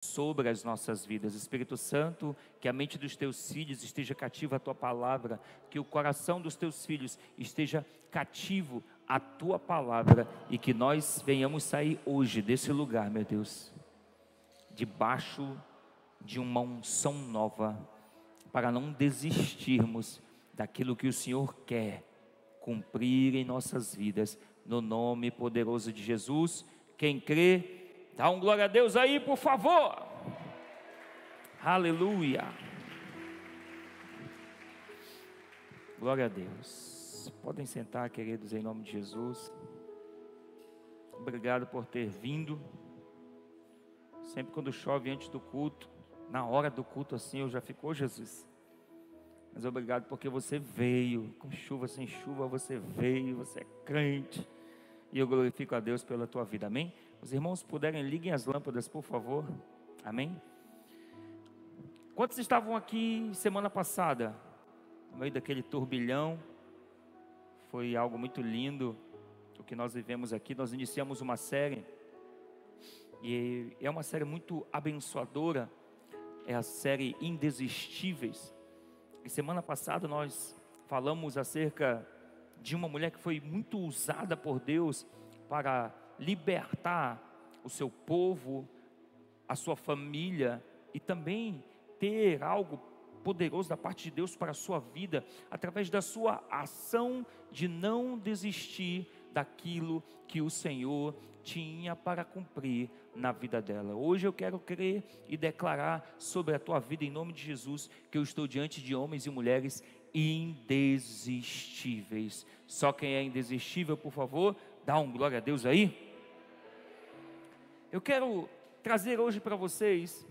sobre as nossas vidas. Espírito Santo, que a mente dos teus filhos esteja cativa à tua palavra, que o coração dos teus filhos esteja cativo à tua palavra, e que nós venhamos sair hoje desse lugar, meu Deus, debaixo de uma unção nova, para não desistirmos daquilo que o Senhor quer cumprir em nossas vidas, no nome poderoso de Jesus. Quem crê, dá um glória a Deus aí, por favor. Aleluia. Glória a Deus. Podem sentar, queridos, em nome de Jesus. Obrigado por ter vindo. Sempre quando chove antes do culto, na hora do culto assim, eu já fico, Jesus. Mas obrigado porque você veio, com chuva, sem chuva, você veio, você é crente. E eu glorifico a Deus pela tua vida, amém? Os irmãos puderem, liguem as lâmpadas, por favor, amém? Quantos estavam aqui semana passada, no meio daquele turbilhão? Foi algo muito lindo o que nós vivemos aqui. Nós iniciamos uma série, e é uma série muito abençoadora, é a série Indesistíveis. E semana passada nós falamos acerca de uma mulher que foi muito usada por Deus para libertar o seu povo, a sua família, e também ter algo poderoso da parte de Deus para a sua vida, através da sua ação de não desistir daquilo que o Senhor tinha para cumprir na vida dela. Hoje eu quero crer e declarar sobre a tua vida, em nome de Jesus, que eu estou diante de homens e mulheres indesistíveis. Só quem é indesistível, por favor, dá um glória a Deus aí. Eu quero trazer hoje para vocês,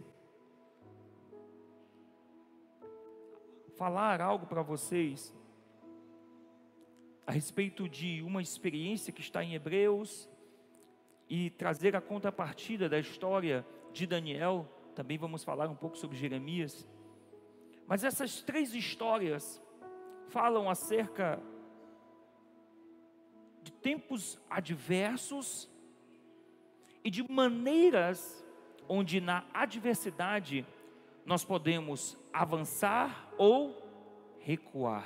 falar algo para vocês a respeito de uma experiência que está em Hebreus, e trazer a contrapartida da história de Daniel. Também vamos falar um pouco sobre Jeremias. Mas essas três histórias falam acerca de tempos adversos e de maneiras onde na adversidade nós podemos avançar ou recuar.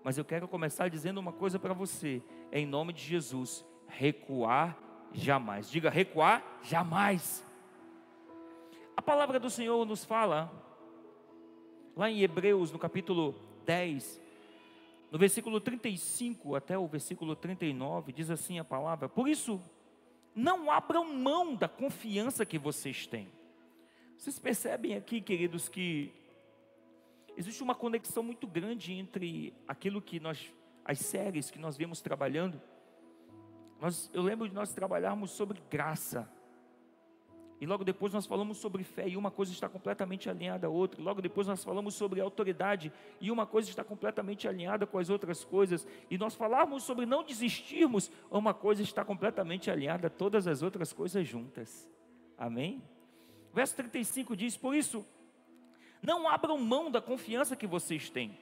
Mas eu quero começar dizendo uma coisa para você, em nome de Jesus: recuar jamais. Diga: recuar jamais. A palavra do Senhor nos fala lá em Hebreus, no capítulo 10, no versículo 35 até o versículo 39, diz assim a palavra: por isso, não abram mão da confiança que vocês têm. Vocês percebem aqui, queridos, que existe uma conexão muito grande entre aquilo que as séries que nós viemos trabalhando. Eu lembro de nós trabalharmos sobre graça, e logo depois nós falamos sobre fé, e uma coisa está completamente alinhada à outra. Logo depois nós falamos sobre autoridade, e uma coisa está completamente alinhada com as outras coisas. E nós falamos sobre não desistirmos, uma coisa está completamente alinhada a todas as outras coisas juntas. Amém? Verso 35 diz: por isso, não abram mão da confiança que vocês têm,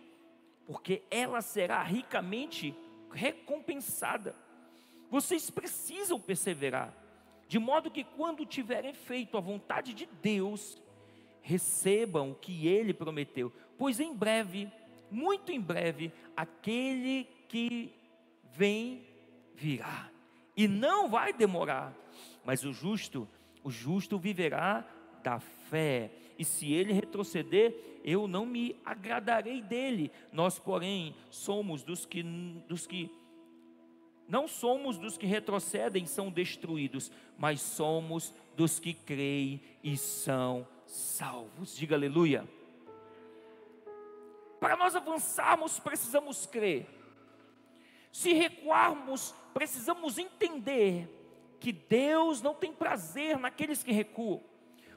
porque ela será ricamente recompensada. Vocês precisam perseverar, de modo que quando tiverem feito a vontade de Deus, recebam o que Ele prometeu. Pois em breve, muito em breve, aquele que vem virá, e não vai demorar. Mas o justo viverá da fé, e se ele retroceder, eu não me agradarei dele. Nós, porém, somos não somos dos que retrocedem e são destruídos, mas somos dos que creem e são salvos. Diga aleluia. Para nós avançarmos, precisamos crer. Se recuarmos, precisamos entender que Deus não tem prazer naqueles que recuam.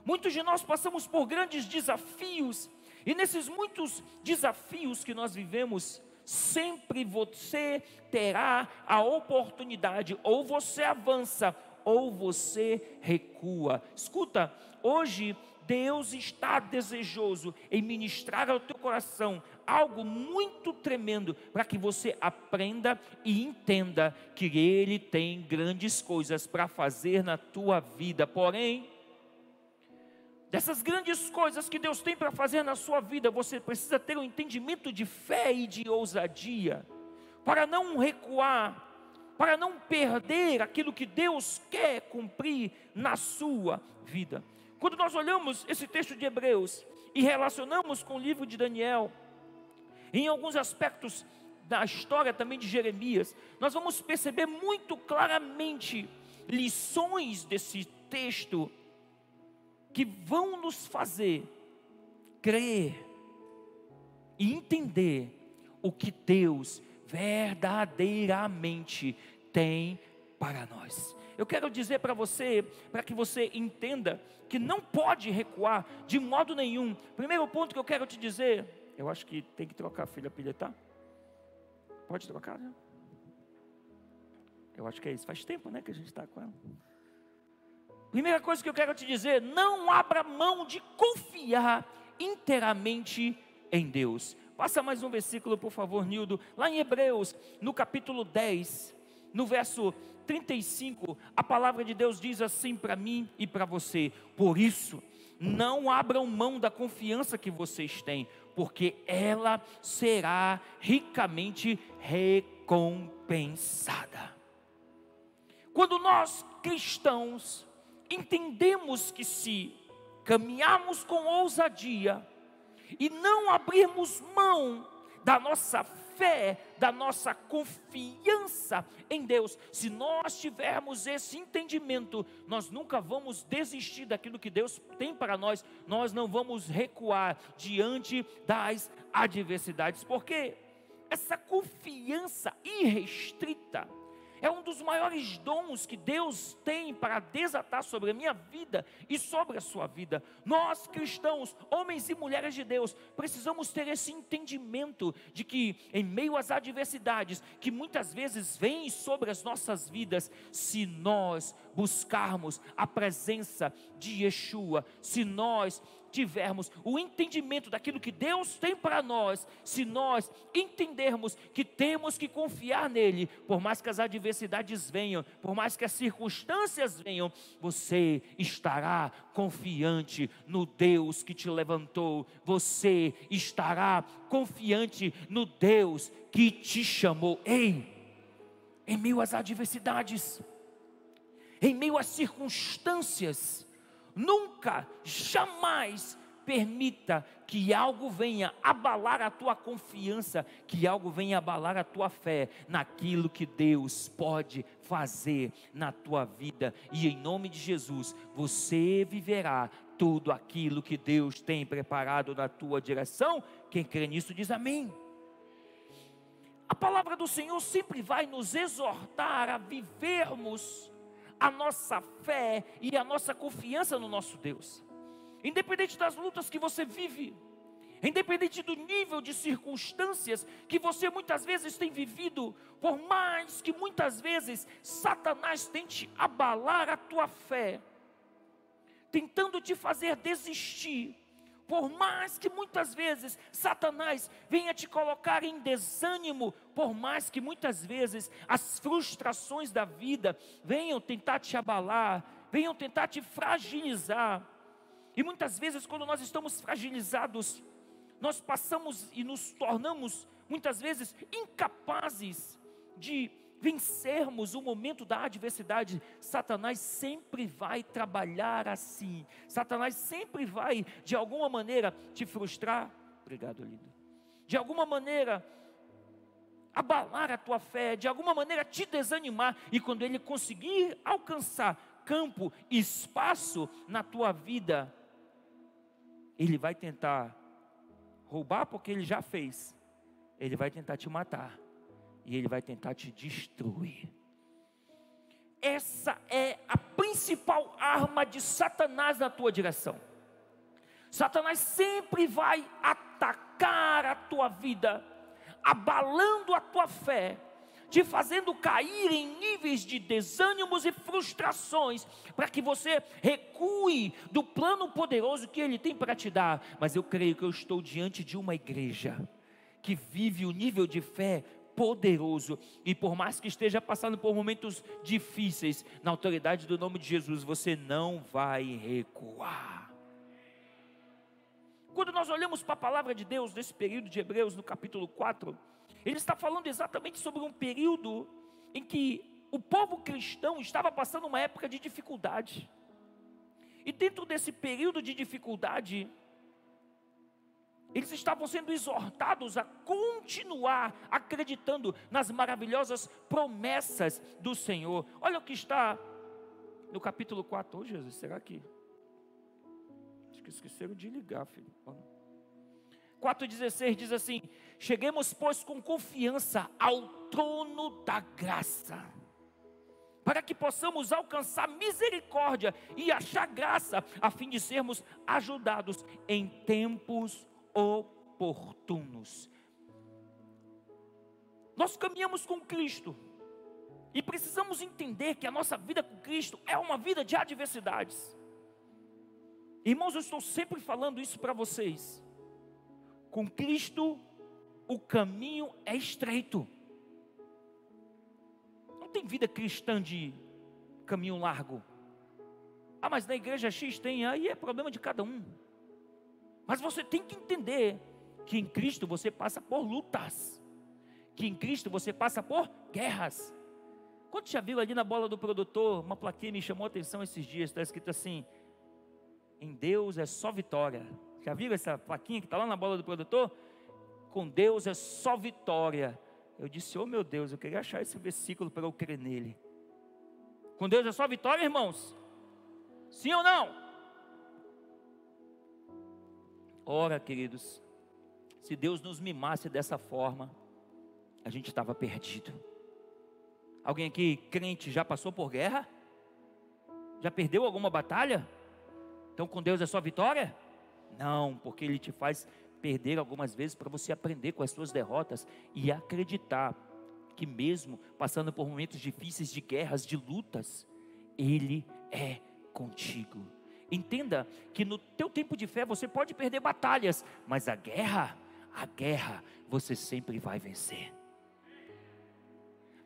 Muitos de nós passamos por grandes desafios, e nesses muitos desafios que nós vivemos, sempre você terá a oportunidade: ou você avança, ou você recua. Escuta, hoje Deus está desejoso em ministrar ao teu coração algo muito tremendo, para que você aprenda e entenda que Ele tem grandes coisas para fazer na tua vida. Porém, dessas grandes coisas que Deus tem para fazer na sua vida, você precisa ter um entendimento de fé e de ousadia, para não recuar, para não perder aquilo que Deus quer cumprir na sua vida. Quando nós olhamos esse texto de Hebreus e relacionamos com o livro de Daniel, em alguns aspectos da história também de Jeremias, nós vamos perceber muito claramente lições desse texto que vão nos fazer crer e entender o que Deus verdadeiramente tem para nós. Eu quero dizer para você, para que você entenda que não pode recuar de modo nenhum. Primeiro ponto que eu quero te dizer, eu acho que tem que trocar a filha pilha, tá? Pode trocar, né? Eu acho que é isso, faz tempo, né, que a gente está com ela. Primeira coisa que eu quero te dizer, não abra mão de confiar inteiramente em Deus. Passa mais um versículo, por favor, Nildo. Lá em Hebreus, no capítulo 10, no verso 35, a palavra de Deus diz assim para mim e para você: por isso, não abram mão da confiança que vocês têm, porque ela será ricamente recompensada. Quando nós cristãos entendemos que se caminharmos com ousadia e não abrirmos mão da nossa fé, da nossa confiança em Deus, se nós tivermos esse entendimento, nós nunca vamos desistir daquilo que Deus tem para nós, nós não vamos recuar diante das adversidades, porque essa confiança irrestrita é um dos maiores dons que Deus tem para desatar sobre a minha vida e sobre a sua vida. Nós cristãos, homens e mulheres de Deus, precisamos ter esse entendimento de que em meio às adversidades que muitas vezes vêm sobre as nossas vidas, se nós buscarmos a presença de Yeshua, se nós tivermos o entendimento daquilo que Deus tem para nós, se nós entendermos que temos que confiar nele, por mais que as adversidades venham, por mais que as circunstâncias venham, você estará confiante no Deus que te levantou, você estará confiante no Deus que te chamou. Ei, em meio às adversidades, em meio às circunstâncias, nunca, jamais permita que algo venha abalar a tua confiança, que algo venha abalar a tua fé naquilo que Deus pode fazer na tua vida. E em nome de Jesus, você viverá tudo aquilo que Deus tem preparado na tua direção. Quem crê nisso diz amém. A palavra do Senhor sempre vai nos exortar a vivermos a nossa fé e a nossa confiança no nosso Deus. Independente das lutas que você vive, independente do nível de circunstâncias que você muitas vezes tem vivido, por mais que muitas vezes Satanás tente abalar a tua fé, tentando te fazer desistir, por mais que muitas vezes Satanás venha te colocar em desânimo, por mais que muitas vezes as frustrações da vida venham tentar te abalar, venham tentar te fragilizar, e muitas vezes quando nós estamos fragilizados, nós passamos e nos tornamos muitas vezes incapazes de vencermos o momento da adversidade. Satanás sempre vai trabalhar assim, Satanás sempre vai de alguma maneira te frustrar, obrigado lindo, de alguma maneira abalar a tua fé, de alguma maneira te desanimar, e quando ele conseguir alcançar campo, espaço na tua vida, ele vai tentar roubar, porque ele já fez, ele vai tentar te matar, e ele vai tentar te destruir. Essa é a principal arma de Satanás na tua direção. Satanás sempre vai atacar a tua vida, abalando a tua fé, te fazendo cair em níveis de desânimos e frustrações, para que você recue do plano poderoso que ele tem para te dar. Mas eu creio que eu estou diante de uma igreja que vive o nível de fé poderoso, e por mais que esteja passando por momentos difíceis, na autoridade do nome de Jesus, você não vai recuar. Quando nós olhamos para a palavra de Deus, nesse período de Hebreus, no capítulo 4, ele está falando exatamente sobre um período em que o povo cristão estava passando uma época de dificuldade. E dentro desse período de dificuldade, eles estavam sendo exortados a continuar acreditando nas maravilhosas promessas do Senhor. Olha o que está no capítulo 4. Oh, Jesus, será que... Acho que esqueceram de ligar, filho. 4,16 diz assim: cheguemos, pois, com confiança ao trono da graça, para que possamos alcançar misericórdia e achar graça, a fim de sermos ajudados em tempos oportunos. Nós caminhamos com Cristo e precisamos entender que a nossa vida com Cristo é uma vida de adversidades. Irmãos, eu estou sempre falando isso para vocês. Com Cristo o caminho é estreito. Não tem vida cristã de caminho largo. Ah, mas na igreja X tem, aí é problema de cada um. Mas você tem que entender que em Cristo você passa por lutas, que em Cristo você passa por guerras. Quando já viu ali na bola do produtor, uma plaquinha me chamou a atenção esses dias, está escrito assim: em Deus é só vitória. Já viram essa plaquinha que está lá na bola do produtor? Com Deus é só vitória. Eu disse, oh meu Deus, eu queria achar esse versículo para eu crer nele. Com Deus é só vitória, irmãos? Sim ou não? Ora, queridos, se Deus nos mimasse dessa forma, a gente estava perdido. Alguém aqui, crente, já passou por guerra? Já perdeu alguma batalha? Então com Deus é só vitória? Não, porque Ele te faz perder algumas vezes para você aprender com as suas derrotas e acreditar que mesmo passando por momentos difíceis de guerras, de lutas, Ele é contigo. Entenda que no teu tempo de fé você pode perder batalhas, mas a guerra você sempre vai vencer.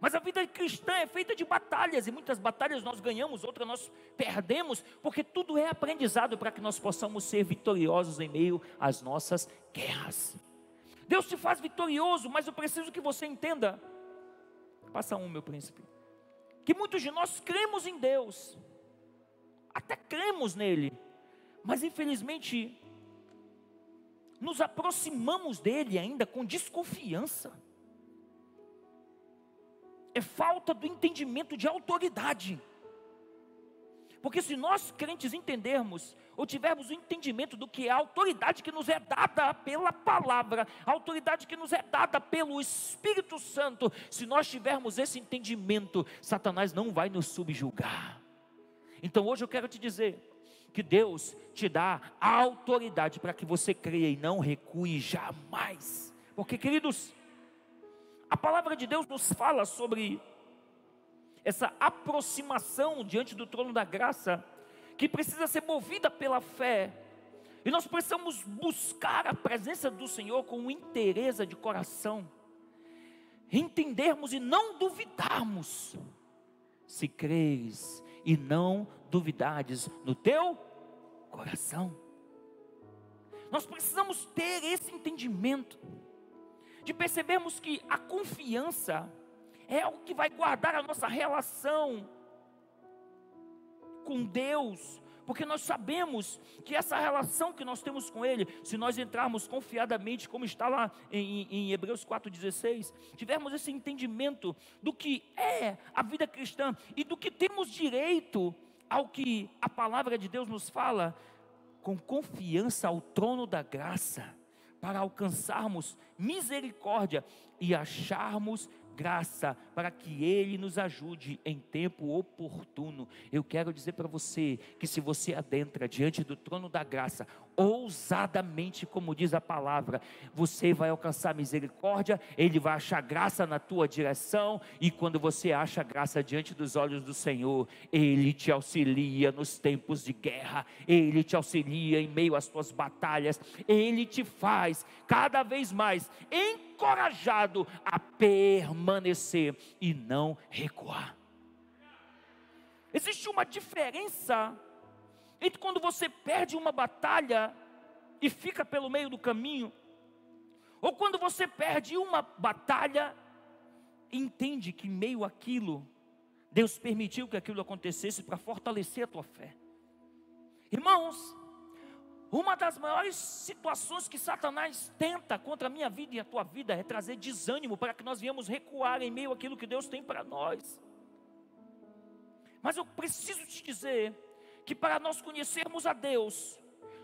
Mas a vida cristã é feita de batalhas, e muitas batalhas nós ganhamos, outras nós perdemos, porque tudo é aprendizado para que nós possamos ser vitoriosos em meio às nossas guerras. Deus te faz vitorioso, mas eu preciso que você entenda, passa meu príncipe, que muitos de nós cremos em Deus, até cremos nele, mas infelizmente nos aproximamos dele ainda com desconfiança. É falta do entendimento de autoridade. Porque se nós crentes entendermos, ou tivermos o entendimento do que é a autoridade que nos é dada pela palavra, a autoridade que nos é dada pelo Espírito Santo, se nós tivermos esse entendimento, Satanás não vai nos subjugar. Então hoje eu quero te dizer que Deus te dá a autoridade para que você creia e não recue jamais. Porque, queridos, a palavra de Deus nos fala sobre essa aproximação diante do trono da graça, que precisa ser movida pela fé, e nós precisamos buscar a presença do Senhor com inteireza de coração, entendermos e não duvidarmos. Se creres e não duvidares no teu coração, nós precisamos ter esse entendimento, de percebermos que a confiança é algo que vai guardar a nossa relação com Deus, porque nós sabemos que essa relação que nós temos com Ele, se nós entrarmos confiadamente, como está lá em Hebreus 4,16, tivermos esse entendimento do que é a vida cristã e do que temos direito ao que a palavra de Deus nos fala, com confiança ao trono da graça, para alcançarmos misericórdia e acharmos graça, para que Ele nos ajude em tempo oportuno. Eu quero dizer para você, que se você adentra diante do trono da graça, ousadamente, como diz a palavra, você vai alcançar misericórdia, Ele vai achar graça na tua direção, e quando você acha graça diante dos olhos do Senhor, Ele te auxilia nos tempos de guerra, Ele te auxilia em meio às tuas batalhas, Ele te faz cada vez mais encorajado a permanecer e não recuar. Existe uma diferença entre quando você perde uma batalha e fica pelo meio do caminho, ou quando você perde uma batalha, entende que em meio àquilo, Deus permitiu que aquilo acontecesse para fortalecer a tua fé. Irmãos, uma das maiores situações que Satanás tenta contra a minha vida e a tua vida é trazer desânimo para que nós venhamos recuar em meio àquilo que Deus tem para nós. Mas eu preciso te dizer que para nós conhecermos a Deus,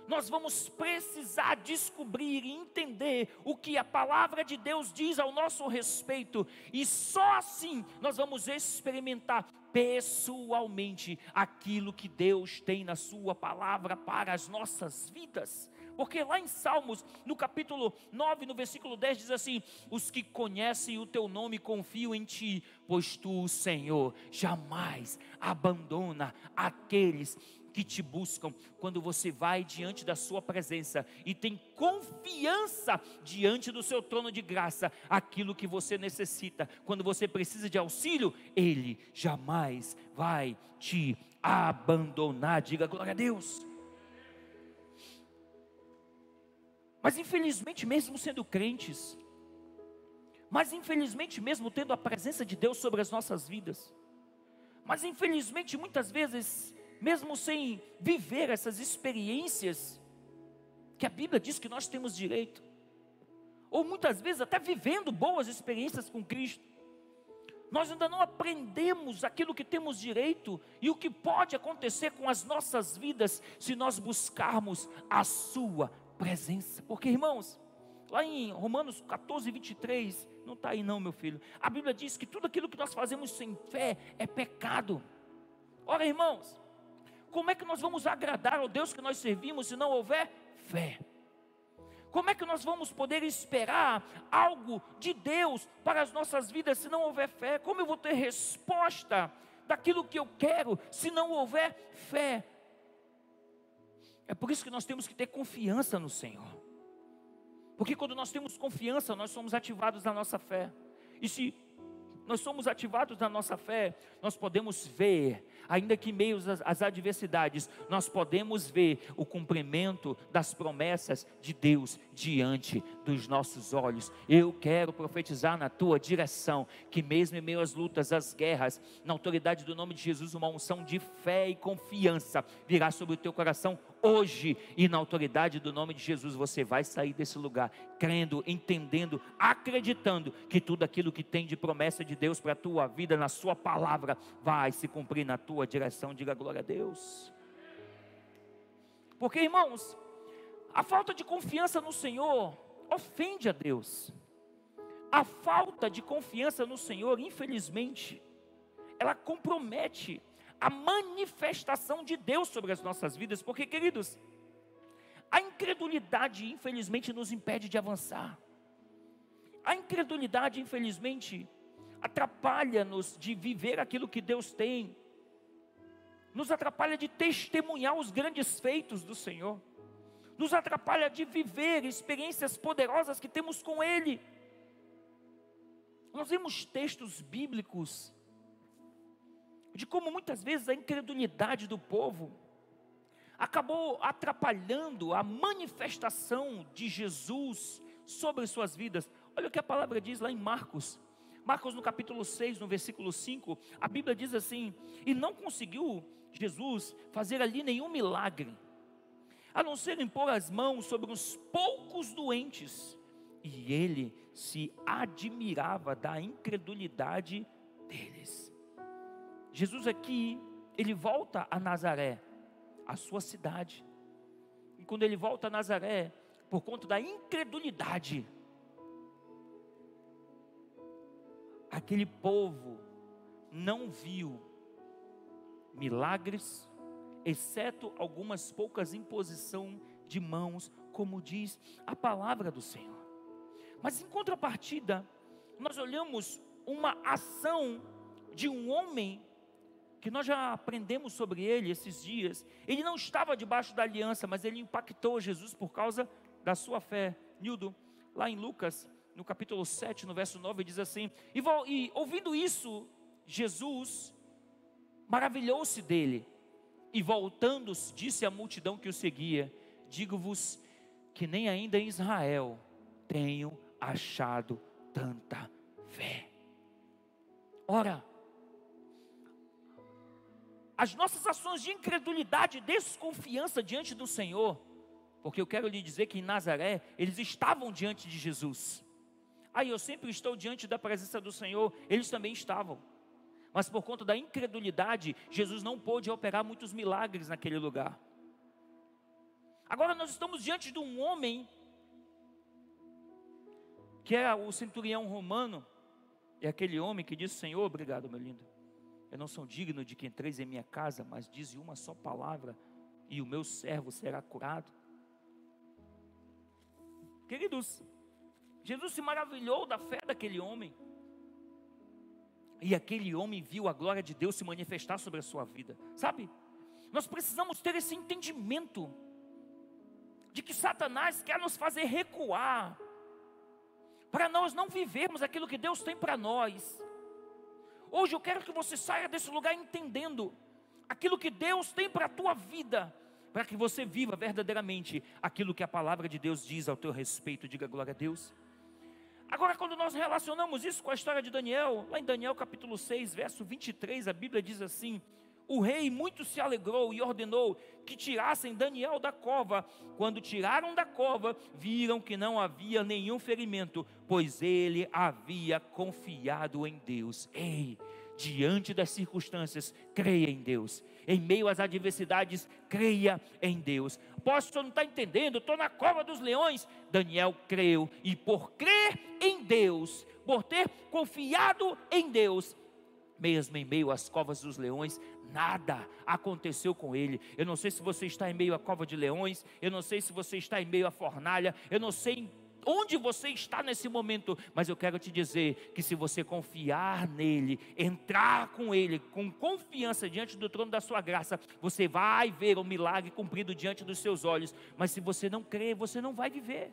nós vamos precisar descobrir e entender o que a palavra de Deus diz ao nosso respeito, e só assim nós vamos experimentar pessoalmente aquilo que Deus tem na sua palavra para as nossas vidas. Porque lá em Salmos, no capítulo 9, no versículo 10, diz assim: os que conhecem o teu nome confiam em ti, pois tu, Senhor, jamais abandona aqueles que te buscam. Quando você vai diante da sua presença e tem confiança diante do seu trono de graça, aquilo que você necessita, quando você precisa de auxílio, Ele jamais vai te abandonar. Diga glória a Deus. Mas infelizmente, mesmo sendo crentes, mas infelizmente mesmo tendo a presença de Deus sobre as nossas vidas, mas infelizmente muitas vezes, mesmo sem viver essas experiências que a Bíblia diz que nós temos direito, ou muitas vezes até vivendo boas experiências com Cristo, nós ainda não aprendemos aquilo que temos direito e o que pode acontecer com as nossas vidas se nós buscarmos a sua presença. Porque, irmãos, lá em Romanos 14, 23, não está aí não, meu filho, a Bíblia diz que tudo aquilo que nós fazemos sem fé é pecado. Ora, irmãos, como é que nós vamos agradar ao Deus que nós servimos se não houver fé? Como é que nós vamos poder esperar algo de Deus para as nossas vidas se não houver fé? Como eu vou ter resposta daquilo que eu quero se não houver fé? É por isso que nós temos que ter confiança no Senhor. Porque quando nós temos confiança, nós somos ativados na nossa fé. E se nós somos ativados na nossa fé, nós podemos ver, ainda que em meio às adversidades, nós podemos ver o cumprimento das promessas de Deus diante dos nossos olhos. Eu quero profetizar na tua direção, que mesmo em meio às lutas, às guerras, na autoridade do nome de Jesus, uma unção de fé e confiança virá sobre o teu coração hoje, e na autoridade do nome de Jesus, você vai sair desse lugar, crendo, entendendo, acreditando, que tudo aquilo que tem de promessa de Deus para a tua vida, na sua palavra, vai se cumprir na tua direção. Diga glória a Deus. Porque, irmãos, a falta de confiança no Senhor ofende a Deus. A falta de confiança no Senhor, infelizmente, ela compromete a manifestação de Deus sobre as nossas vidas. Porque, queridos, a incredulidade infelizmente nos impede de avançar. A incredulidade infelizmente atrapalha-nos de viver aquilo que Deus tem, nos atrapalha de testemunhar os grandes feitos do Senhor, nos atrapalha de viver experiências poderosas que temos com Ele. Nós vemos textos bíblicos de como muitas vezes a incredulidade do povo acabou atrapalhando a manifestação de Jesus sobre suas vidas. Olha o que a palavra diz lá em Marcos no capítulo 6, no versículo 5, a Bíblia diz assim: e não conseguiu Jesus fazer ali nenhum milagre, a não ser impor as mãos sobre uns poucos doentes, e ele se admirava da incredulidade deles. Jesus aqui, ele volta a Nazaré, a sua cidade, e quando ele volta a Nazaré, por conta da incredulidade, aquele povo não viu milagres, exceto algumas poucas imposição de mãos, como diz a palavra do Senhor. Mas em contrapartida, nós olhamos uma ação de um homem que nós já aprendemos sobre ele esses dias. Ele não estava debaixo da aliança, mas ele impactou Jesus por causa da sua fé. Nildo, lá em Lucas, no capítulo 7, no verso 9, diz assim: e ouvindo isso, Jesus maravilhou-se dele, e voltando-se, disse à multidão que o seguia: digo-vos que nem ainda em Israel tenho achado tanta fé. Ora, as nossas ações de incredulidade e desconfiança diante do Senhor, porque eu quero lhe dizer que em Nazaré, eles estavam diante de Jesus. Aí eu sempre estou diante da presença do Senhor, eles também estavam. Mas por conta da incredulidade, Jesus não pôde operar muitos milagres naquele lugar. Agora nós estamos diante de um homem, que é o centurião romano, é aquele homem que disse: Senhor, obrigado, meu lindo, eu não sou digno de que entreis em minha casa, mas dize uma só palavra, e o meu servo será curado. Queridos, Jesus se maravilhou da fé daquele homem, e aquele homem viu a glória de Deus se manifestar sobre a sua vida. Sabe, nós precisamos ter esse entendimento, de que Satanás quer nos fazer recuar, para nós não vivermos aquilo que Deus tem para nós. Hoje eu quero que você saia desse lugar entendendo aquilo que Deus tem para a tua vida, para que você viva verdadeiramente aquilo que a palavra de Deus diz ao teu respeito. Diga glória a Deus. Agora, quando nós relacionamos isso com a história de Daniel, lá em Daniel capítulo 6, verso 23, a Bíblia diz assim: o rei muito se alegrou e ordenou que tirassem Daniel da cova. Quando tiraram da cova, viram que não havia nenhum ferimento, pois ele havia confiado em Deus. Ei, diante das circunstâncias, creia em Deus. Em meio às adversidades, creia em Deus. Posso, o senhor não está entendendo, estou na cova dos leões. Daniel creu, e por crer em Deus, por ter confiado em Deus, mesmo em meio às covas dos leões, nada aconteceu com ele. Eu não sei se você está em meio à cova de leões, eu não sei se você está em meio à fornalha, eu não sei onde você está nesse momento, mas eu quero te dizer que se você confiar nele, entrar com ele, com confiança diante do trono da sua graça, você vai ver o milagre cumprido diante dos seus olhos. Mas se você não crer, você não vai viver.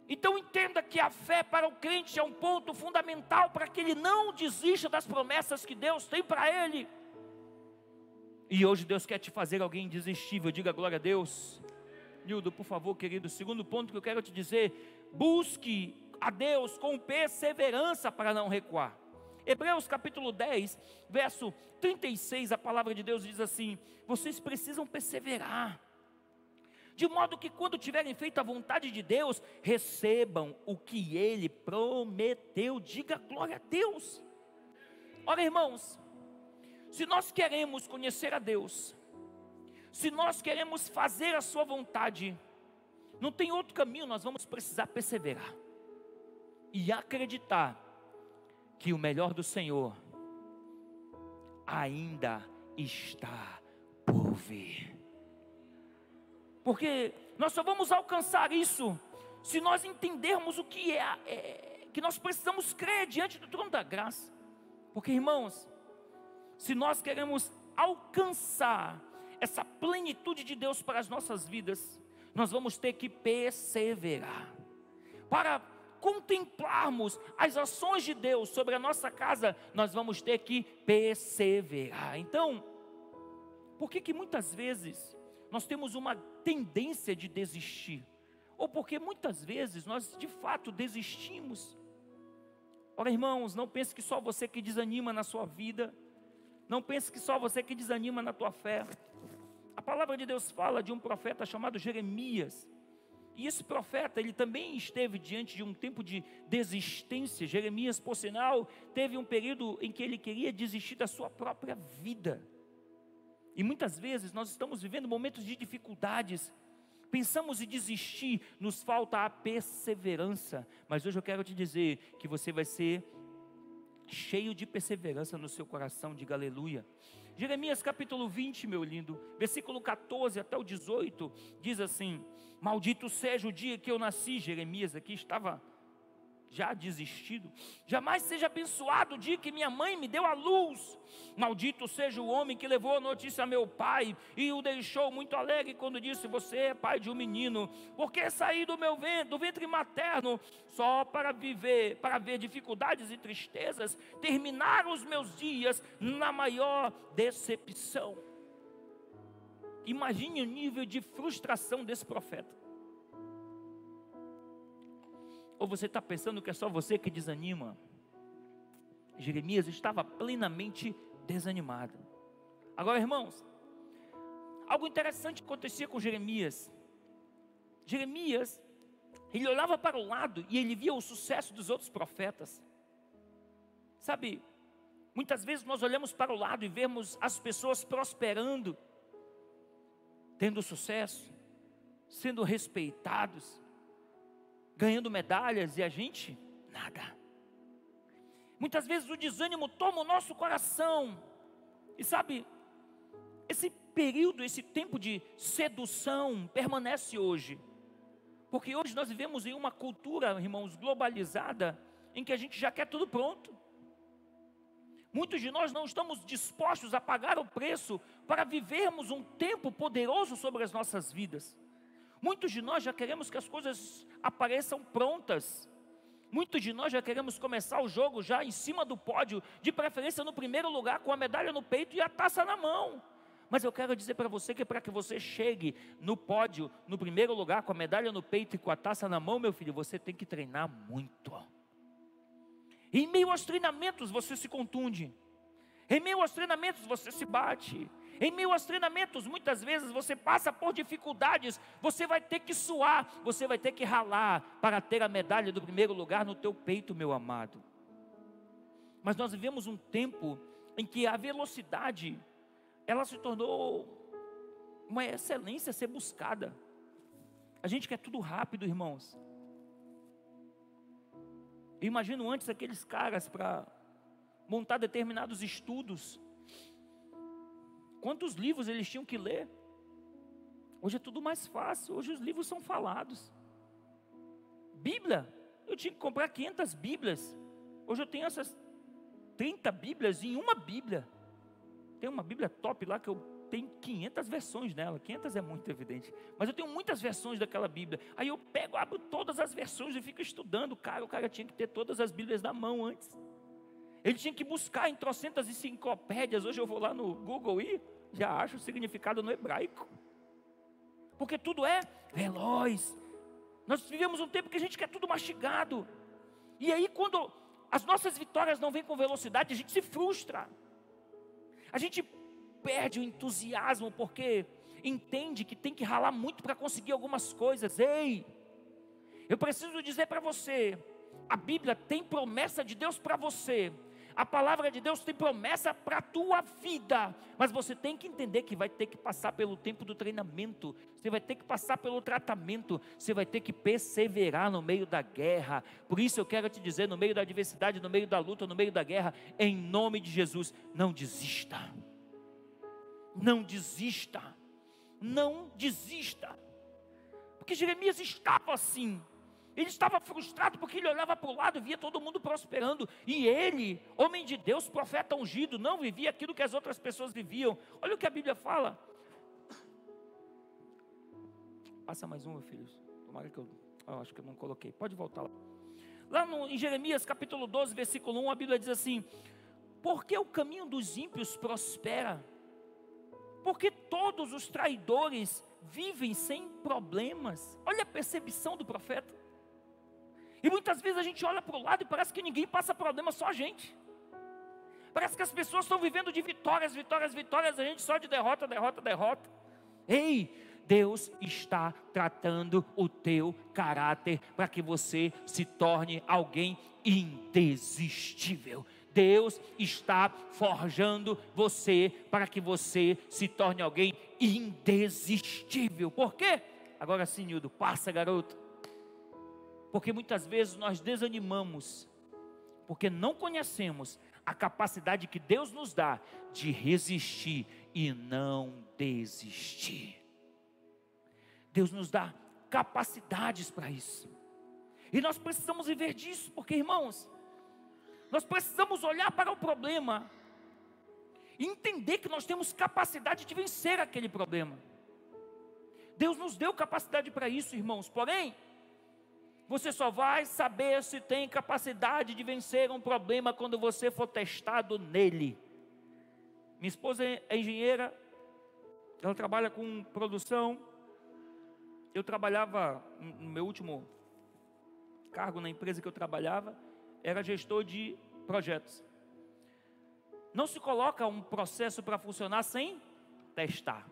Então entenda que a fé para o crente é um ponto fundamental para que ele não desista das promessas que Deus tem para ele. E hoje Deus quer te fazer alguém indesistível. Diga glória a Deus. Nildo, por favor, querido. Segundo ponto que eu quero te dizer: busque a Deus com perseverança para não recuar. Hebreus capítulo 10, verso 36, a palavra de Deus diz assim: vocês precisam perseverar, de modo que quando tiverem feito a vontade de Deus, recebam o que Ele prometeu. Diga glória a Deus. Ora, irmãos, se nós queremos conhecer a Deus, se nós queremos fazer a sua vontade, não tem outro caminho, nós vamos precisar perseverar e acreditar que o melhor do Senhor ainda está por vir. Porque nós só vamos alcançar isso se nós entendermos o que que nós precisamos crer diante do trono da graça. Porque, irmãos, se nós queremos alcançar essa plenitude de Deus para as nossas vidas, nós vamos ter que perseverar. Para contemplarmos as ações de Deus sobre a nossa casa, nós vamos ter que perseverar. Então, por que muitas vezes nós temos uma tendência de desistir? Ou porque muitas vezes nós de fato desistimos. Ora, irmãos, não pense que só você que desanima na sua vida, não pense que só você que desanima na tua fé. A palavra de Deus fala de um profeta chamado Jeremias, e esse profeta, ele também esteve diante de um tempo de desistência. Jeremias, por sinal, teve um período em que ele queria desistir da sua própria vida. E muitas vezes nós estamos vivendo momentos de dificuldades, pensamos em desistir, nos falta a perseverança. Mas hoje eu quero te dizer que você vai ser cheio de perseverança no seu coração. Diga aleluia. Jeremias capítulo 20, meu lindo, versículo 14 até o 18, diz assim: maldito seja o dia que eu nasci. Jeremias aqui estava já desistido. Jamais seja abençoado o dia que minha mãe me deu à luz. Maldito seja o homem que levou a notícia a meu pai e o deixou muito alegre quando disse: você é pai de um menino. Porque saí do ventre materno só para ver dificuldades e tristezas, terminar os meus dias na maior decepção. Imagine o nível de frustração desse profeta. Ou você está pensando que é só você que desanima? Jeremias estava plenamente desanimado. Agora, irmãos, algo interessante acontecia com Jeremias. Jeremias, ele olhava para o lado e ele via o sucesso dos outros profetas. Sabe, muitas vezes nós olhamos para o lado e vemos as pessoas prosperando, tendo sucesso, sendo respeitados, ganhando medalhas, e a gente, nada. Muitas vezes o desânimo toma o nosso coração. E sabe, esse período, esse tempo de sedução permanece hoje. Porque hoje nós vivemos em uma cultura, irmãos, globalizada, em que a gente já quer tudo pronto. Muitos de nós não estamos dispostos a pagar o preço para vivermos um tempo poderoso sobre as nossas vidas. Muitos de nós já queremos que as coisas apareçam prontas. Muitos de nós já queremos começar o jogo já em cima do pódio, de preferência no primeiro lugar, com a medalha no peito e a taça na mão. Mas eu quero dizer para você que para que você chegue no pódio, no primeiro lugar, com a medalha no peito e com a taça na mão, meu filho, você tem que treinar muito. Em meio aos treinamentos você se contunde. Em meio aos treinamentos você se bate. Em meio aos treinamentos muitas vezes você passa por dificuldades. Você vai ter que suar, você vai ter que ralar para ter a medalha do primeiro lugar no teu peito, meu amado. Mas nós vivemos um tempo em que a velocidade, ela se tornou uma excelência a ser buscada. A gente quer tudo rápido, irmãos. Eu imagino antes aqueles caras para montar determinados estudos. Quantos livros eles tinham que ler? Hoje é tudo mais fácil, hoje os livros são falados. Bíblia, eu tinha que comprar 500 Bíblias. Hoje eu tenho essas 30 Bíblias em uma Bíblia. Tem uma Bíblia top lá que eu tenho 500 versões nela. 500 é muito evidente, mas eu tenho muitas versões daquela Bíblia. Aí eu pego, abro todas as versões e fico estudando. O cara tinha que ter todas as Bíblias na mão antes. Ele tinha que buscar em trocentas enciclopédias. Hoje eu vou lá no Google e já acho o significado no hebraico. Porque tudo é veloz. Nós vivemos um tempo que a gente quer tudo mastigado. E aí quando as nossas vitórias não vêm com velocidade, a gente se frustra. A gente perde o entusiasmo porque entende que tem que ralar muito para conseguir algumas coisas. Ei, eu preciso dizer para você, a Bíblia tem promessa de Deus para você. A palavra de Deus tem promessa para a tua vida, mas você tem que entender que vai ter que passar pelo tempo do treinamento, você vai ter que passar pelo tratamento, você vai ter que perseverar no meio da guerra. Por isso eu quero te dizer, no meio da adversidade, no meio da luta, no meio da guerra, em nome de Jesus, não desista. Não desista. Não desista. Porque Jeremias estava assim. Ele estava frustrado porque ele olhava para o lado e via todo mundo prosperando. E ele, homem de Deus, profeta ungido, não vivia aquilo que as outras pessoas viviam. Olha o que a Bíblia fala. Passa mais um, meu filho. Tomara que eu acho que eu não coloquei. Pode voltar lá. Lá em Jeremias capítulo 12, versículo 1, a Bíblia diz assim: porque o caminho dos ímpios prospera? Porque todos os traidores vivem sem problemas. Olha a percepção do profeta. E muitas vezes a gente olha para o lado e parece que ninguém passa problema, só a gente. Parece que as pessoas estão vivendo de vitórias, vitórias, vitórias, a gente só de derrota, derrota, derrota. Ei, Deus está tratando o teu caráter para que você se torne alguém indesistível. Deus está forjando você para que você se torne alguém indesistível. Por quê? Agora sim, Nildo, passa, garoto. Porque muitas vezes nós desanimamos, porque não conhecemos a capacidade que Deus nos dá de resistir e não desistir. Deus nos dá capacidades para isso. E nós precisamos viver disso, porque, irmãos, nós precisamos olhar para o problema e entender que nós temos capacidade de vencer aquele problema. Deus nos deu capacidade para isso, irmãos. Porém, você só vai saber se tem capacidade de vencer um problema quando você for testado nele. Minha esposa é engenheira, ela trabalha com produção. Eu trabalhava, no meu último cargo na empresa que eu trabalhava, era gestor de projetos. Não se coloca um processo para funcionar sem testar.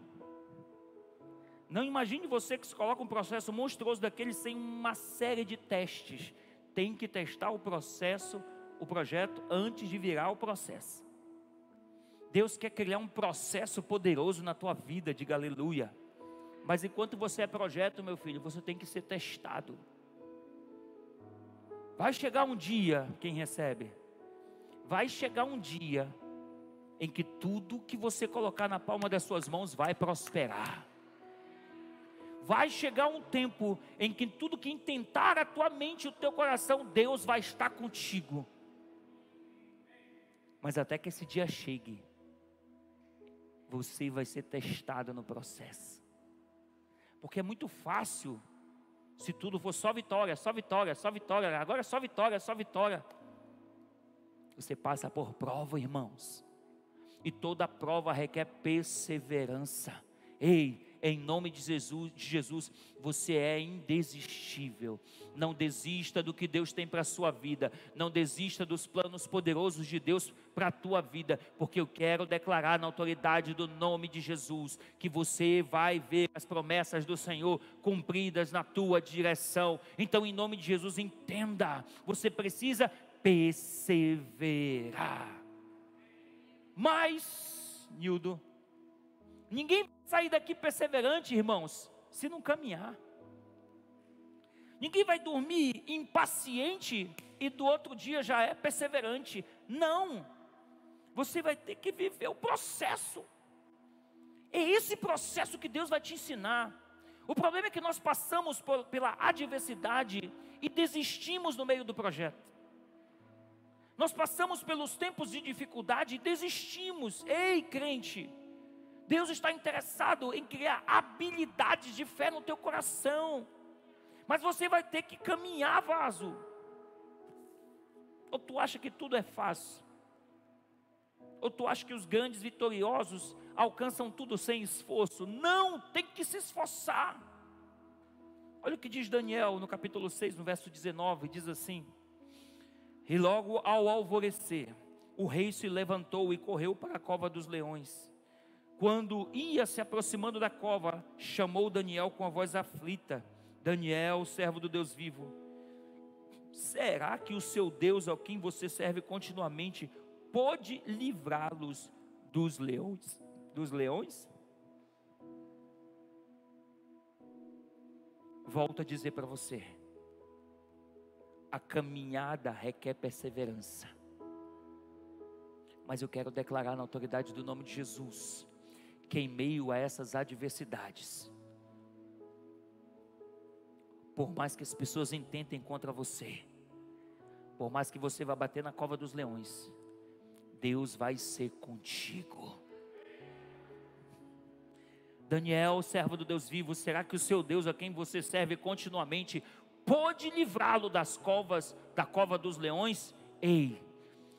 Não imagine você que se coloca um processo monstruoso daquele sem uma série de testes. Tem que testar o processo, o projeto, antes de virar o processo. Deus quer criar um processo poderoso na tua vida, diga aleluia. Mas enquanto você é projeto, meu filho, você tem que ser testado. Vai chegar um dia, quem recebe? Vai chegar um dia em que tudo que você colocar na palma das suas mãos vai prosperar. Vai chegar um tempo em que tudo que intentar a tua mente e o teu coração, Deus vai estar contigo. Mas até que esse dia chegue, você vai ser testado no processo. Porque é muito fácil, se tudo for só vitória, só vitória, só vitória, agora é só vitória, só vitória. Você passa por prova, irmãos. E toda prova requer perseverança. Ei, em nome de Jesus, você é indesistível. Não desista do que Deus tem para a sua vida. Não desista dos planos poderosos de Deus para a tua vida. Porque eu quero declarar na autoridade do nome de Jesus, que você vai ver as promessas do Senhor cumpridas na tua direção. Então, em nome de Jesus, entenda, você precisa perseverar. Mas, Nildo, ninguém vai sair daqui perseverante, irmãos, se não caminhar. Ninguém vai dormir impaciente e do outro dia já é perseverante. Não, você vai ter que viver o processo. É esse processo que Deus vai te ensinar. O problema é que nós passamos pela adversidade e desistimos no meio do projeto. Nós passamos pelos tempos de dificuldade e desistimos. Ei, crente, Deus está interessado em criar habilidades de fé no teu coração. Mas você vai ter que caminhar, vaso. Ou tu acha que tudo é fácil? Ou tu acha que os grandes vitoriosos alcançam tudo sem esforço? Não, tem que se esforçar. Olha o que diz Daniel no capítulo 6, no verso 19, diz assim: e logo ao alvorecer, o rei se levantou e correu para a cova dos leões. Quando ia se aproximando da cova, chamou Daniel com a voz aflita: Daniel, servo do Deus vivo, será que o seu Deus, ao quem você serve continuamente, pode livrá-los dos leões? Dos leões? Volto a dizer para você, a caminhada requer perseverança. Mas eu quero declarar na autoridade do nome de Jesus, que em meio a essas adversidades, por mais que as pessoas intentem contra você, por mais que você vá bater na cova dos leões, Deus vai ser contigo. Daniel, servo do Deus vivo, será que o seu Deus, a quem você serve continuamente, pode livrá-lo da cova dos leões? Ei,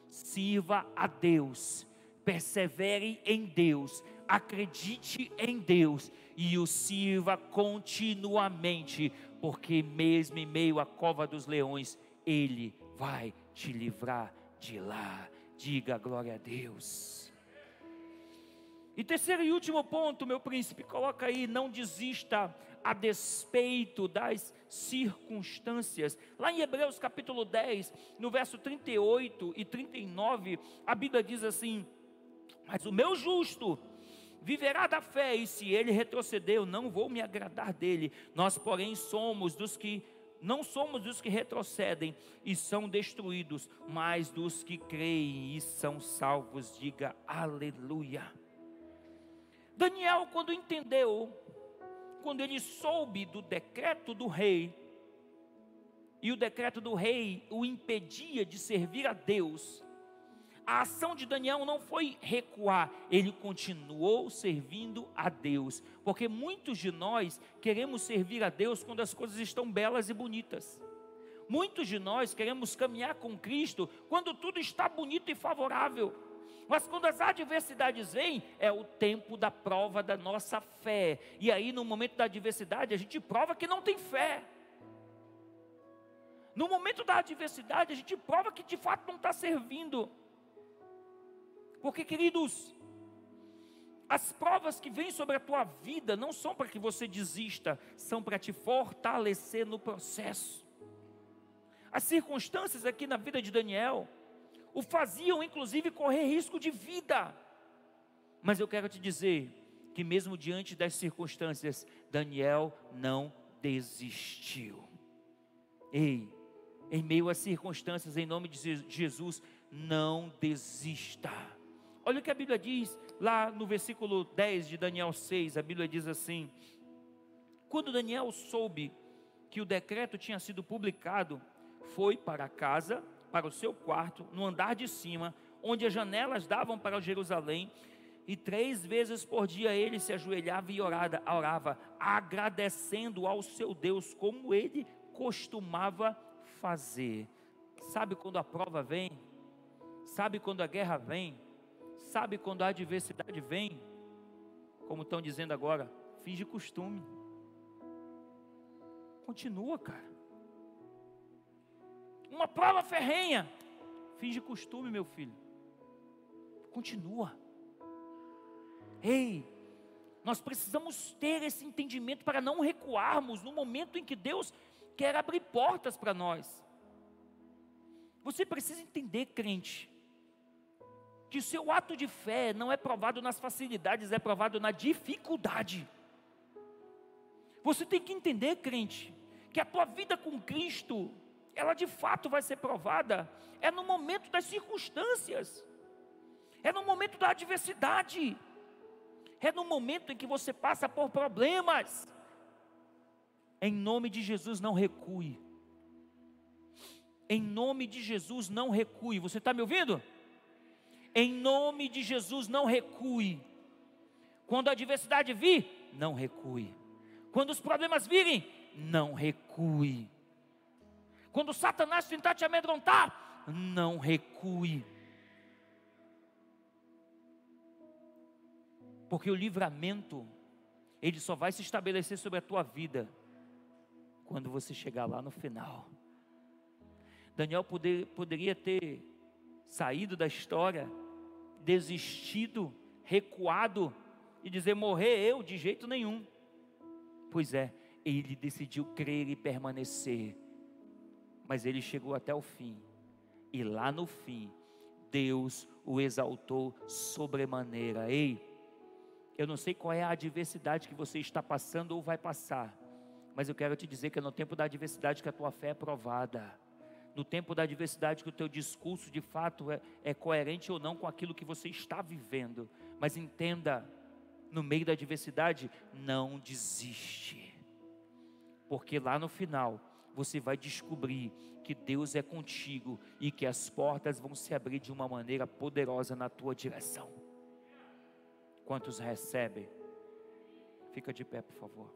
sirva a Deus, persevere em Deus, acredite em Deus e o sirva continuamente, porque mesmo em meio à cova dos leões, Ele vai te livrar de lá. Diga glória a Deus. E terceiro e último ponto, meu príncipe, coloca aí: não desista a despeito das circunstâncias. Lá em Hebreus capítulo 10, no verso 38 e 39, a Bíblia diz assim: mas o meu justo viverá da fé, e se ele retroceder, eu não vou me agradar dele. Nós, porém, não somos dos que retrocedem e são destruídos, mas dos que creem e são salvos. Diga aleluia. Daniel, quando entendeu, quando ele soube do decreto do rei, e o decreto do rei o impedia de servir a Deus, a ação de Daniel não foi recuar, ele continuou servindo a Deus, porque muitos de nós queremos servir a Deus quando as coisas estão belas e bonitas. Muitos de nós queremos caminhar com Cristo quando tudo está bonito e favorável. Mas quando as adversidades vêm, é o tempo da prova da nossa fé. E aí no momento da adversidade a gente prova que não tem fé. No momento da adversidade a gente prova que de fato não está servindo. Porque, queridos, as provas que vêm sobre a tua vida não são para que você desista, são para te fortalecer no processo. As circunstâncias aqui na vida de Daniel o faziam inclusive correr risco de vida. Mas eu quero te dizer que mesmo diante das circunstâncias, Daniel não desistiu. Ei, em meio às circunstâncias, em nome de Jesus, não desista. Olha o que a Bíblia diz lá no versículo 10 de Daniel 6, a Bíblia diz assim: quando Daniel soube que o decreto tinha sido publicado, foi para casa, para o seu quarto, no andar de cima, onde as janelas davam para Jerusalém, e 3 vezes por dia ele se ajoelhava e orava, agradecendo ao seu Deus, como ele costumava fazer. Sabe quando a prova vem? Sabe quando a guerra vem? Sabe quando a adversidade vem? Como estão dizendo agora, finge costume. Continua, cara. Uma prova ferrenha, finge costume, meu filho. Continua. Ei, nós precisamos ter esse entendimento para não recuarmos no momento em que Deus quer abrir portas para nós. Você precisa entender, crente, que o seu ato de fé não é provado nas facilidades, é provado na dificuldade. Você tem que entender, crente, que a tua vida com Cristo, ela de fato vai ser provada, é no momento das circunstâncias, é no momento da adversidade, é no momento em que você passa por problemas. Em nome de Jesus, não recue. Em nome de Jesus, não recue. Você está me ouvindo? Em nome de Jesus, não recue. Quando a adversidade vir, não recue. Quando os problemas virem, não recue. Quando Satanás tentar te amedrontar, não recue. Porque o livramento, ele só vai se estabelecer sobre a tua vida quando você chegar lá no final. Daniel poderia ter saído da história, desistido, recuado e dizer: morrer eu de jeito nenhum. Pois é, ele decidiu crer e permanecer. Mas ele chegou até o fim, e lá no fim, Deus o exaltou sobremaneira. Ei, eu não sei qual é a adversidade que você está passando ou vai passar, mas eu quero te dizer que é no tempo da adversidade que a tua fé é provada, no tempo da adversidade que o teu discurso de fato é coerente ou não com aquilo que você está vivendo. Mas entenda, no meio da adversidade, não desiste, porque lá no final, você vai descobrir que Deus é contigo e que as portas vão se abrir de uma maneira poderosa na tua direção. Quantos recebem? Fica de pé, por favor.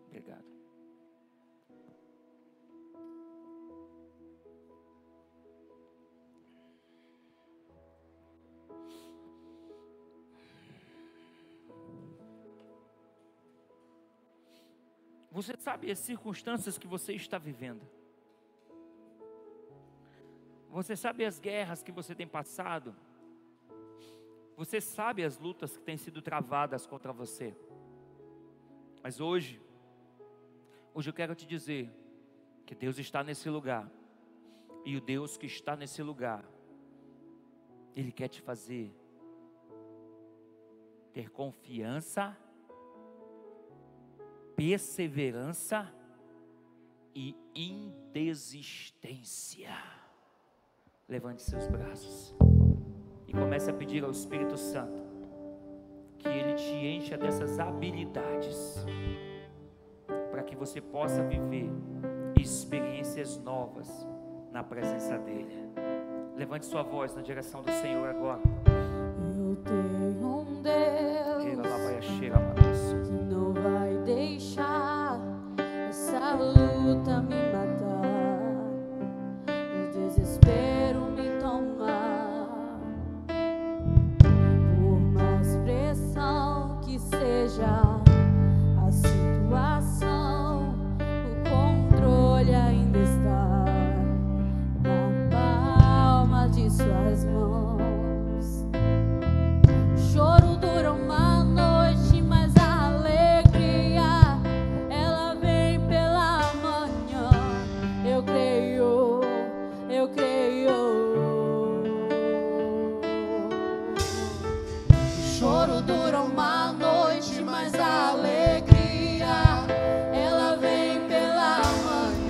Obrigado. Você sabe as circunstâncias que você está vivendo. Você sabe as guerras que você tem passado. Você sabe as lutas que têm sido travadas contra você. Mas hoje eu quero te dizer que Deus está nesse lugar. E o Deus que está nesse lugar, Ele quer te fazer ter confiança, perseverança e indesistência. Levante seus braços e comece a pedir ao Espírito Santo que Ele te encha dessas habilidades para que você possa viver experiências novas na presença dEle. Levante sua voz na direção do Senhor agora. Eu tenho um Deus que não vai deixar essa luta me matar.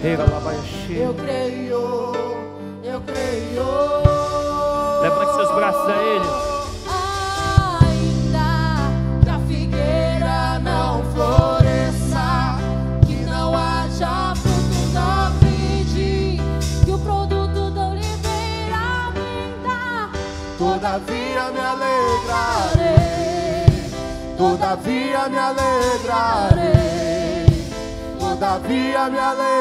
Eu creio, eu creio. Levante seus braços a Ele. Ainda que a figueira não floresça, que não haja fruto na vide, que o produto da oliveira minta, todavia me alegrarei, todavia me alegrarei, todavia me alegrarei.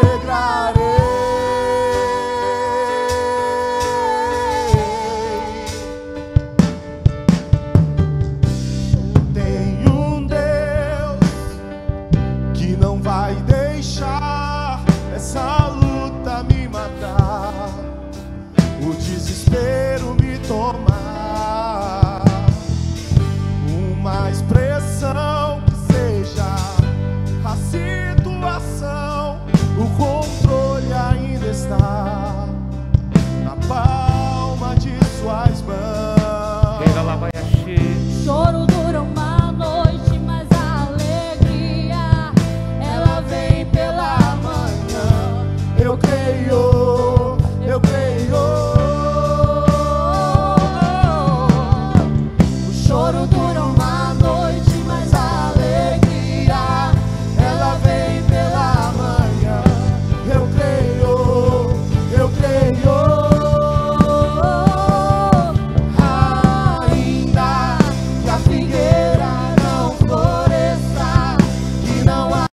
Vai deixar essa luta me matar, o desespero me tomar, uma expressão que seja a situação, o controle ainda está na palma de suas mãos. Choro dura uma noite, mas a alegria ela vem pela manhã. Eu creio, eu creio. O choro dura uma noite, mas a alegria ela vem pela manhã. Eu creio, eu creio. Ainda que a figueira não floresça, que não há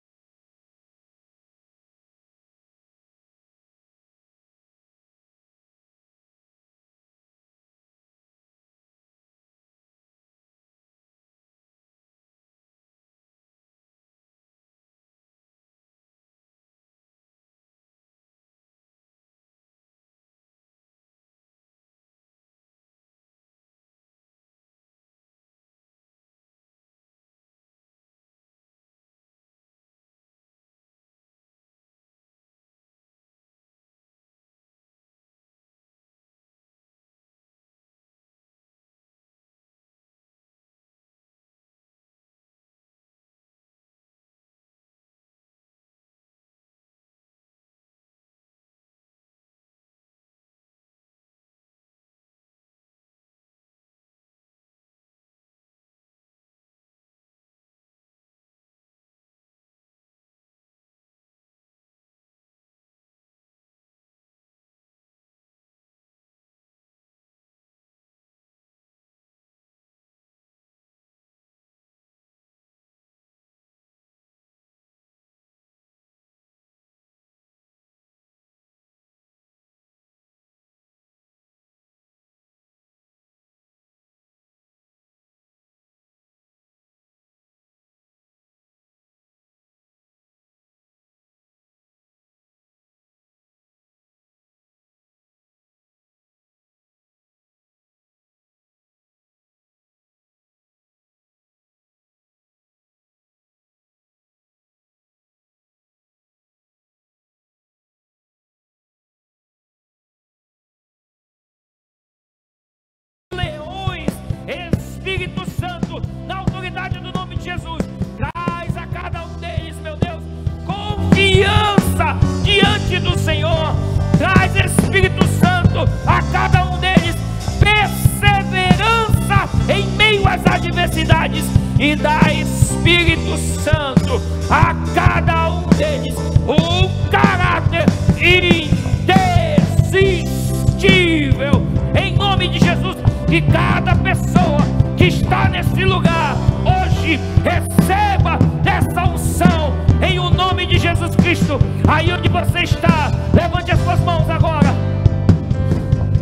leões. Espírito Santo, na autoridade do nome de Jesus, traz a cada um deles, meu Deus, confiança diante do Senhor. Traz, Espírito Santo, a cada um deles perseverança em meio às adversidades, e dá, Espírito Santo, a cada um deles um caráter indesistível, em nome de Jesus. Que cada pessoa que está nesse lugar hoje receba dessa unção, em o nome de Jesus Cristo. Aí onde você está, levante as suas mãos agora.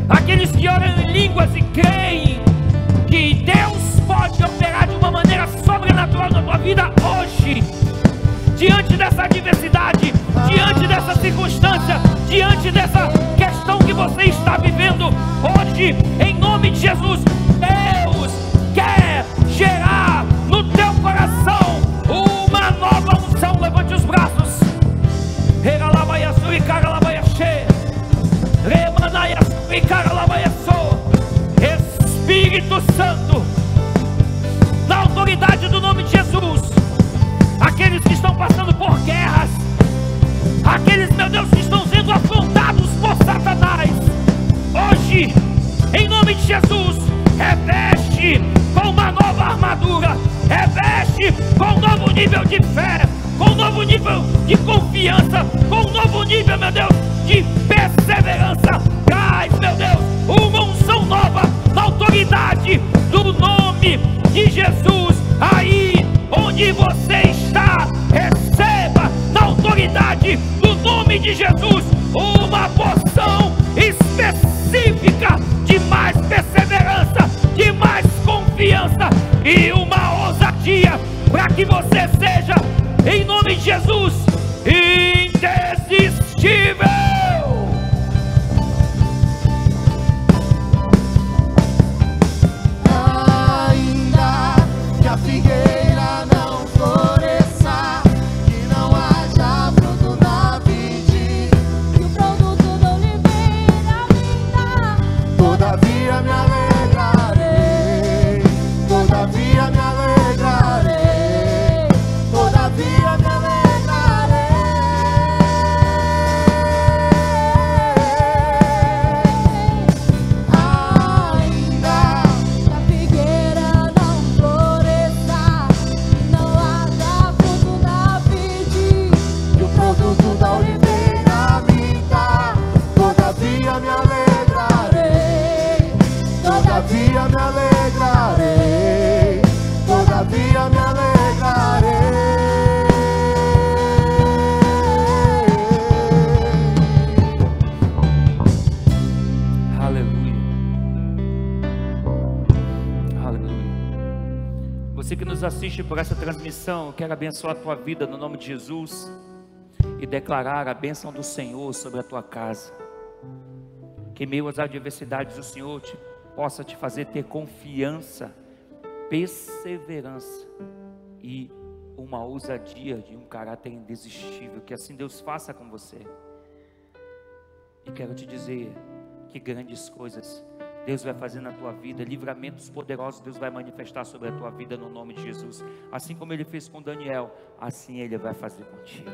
Aqueles que oram em línguas e creem que Deus pode operar de uma maneira sobrenatural na tua vida hoje, diante dessa adversidade, diante dessa circunstância, diante dessa questão que você está vivendo hoje, em nome de Jesus, Deus quer gerar no teu coração uma nova unção. Levante os braços. Espírito Santo, na autoridade do nome de Jesus, aqueles que estão passando por guerras, aqueles, meu Deus, nível de fé, com um novo nível de confiança, com um novo nível, meu Deus, de perseverança. Traz, meu Deus, uma unção nova na autoridade do nome de Jesus. Aí onde você está, receba na autoridade do nome de Jesus uma porção específica de mais perseverança, de mais confiança e uma ousadia, para que você seja, em nome de Jesus, indesistível. Ainda que a figueira não floresça, que não haja fruto na vide, E o produto da oliveira vinda, todavia me alegrarei, todavia me alegrarei, todavia me alegrarei. Ainda que a figueira não floresça, e não haja fruto na vide, que o produto da oliveira vinda, todavia me alegrarei, todavia me alegrarei, todavia me alegrarei. Aleluia. Aleluia. Você que nos assiste por essa transmissão, eu quero abençoar a tua vida no nome de Jesus e declarar a bênção do Senhor sobre a tua casa. Que em meio às adversidades o Senhor possa te fazer ter confiança, perseverança e uma ousadia de um caráter indesistível. Que assim Deus faça com você. E quero te dizer que grandes coisas Deus vai fazer na tua vida, livramentos poderosos Deus vai manifestar sobre a tua vida no nome de Jesus. Assim como Ele fez com Daniel, assim Ele vai fazer contigo.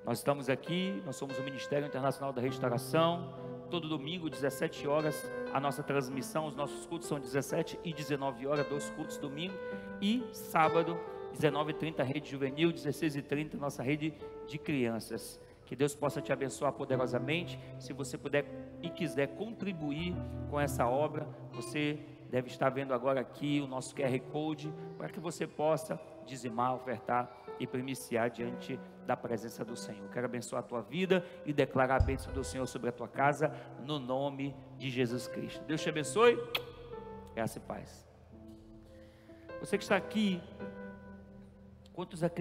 Nós estamos aqui, nós somos o Ministério Internacional da Restauração. Todo domingo, 17 horas, a nossa transmissão, os nossos cultos são 17 e 19 horas, 2 cultos domingo. E sábado, 19h30, rede juvenil, 16h30, nossa rede de crianças. Que Deus possa te abençoar poderosamente. Se você puder e quiser contribuir com essa obra, você deve estar vendo agora aqui o nosso QR Code, para que você possa dizimar, ofertar e primiciar diante da presença do Senhor. Quero abençoar a tua vida e declarar a bênção do Senhor sobre a tua casa, no nome de Jesus Cristo. Deus te abençoe, graça e paz. Você que está aqui, quantos acreditam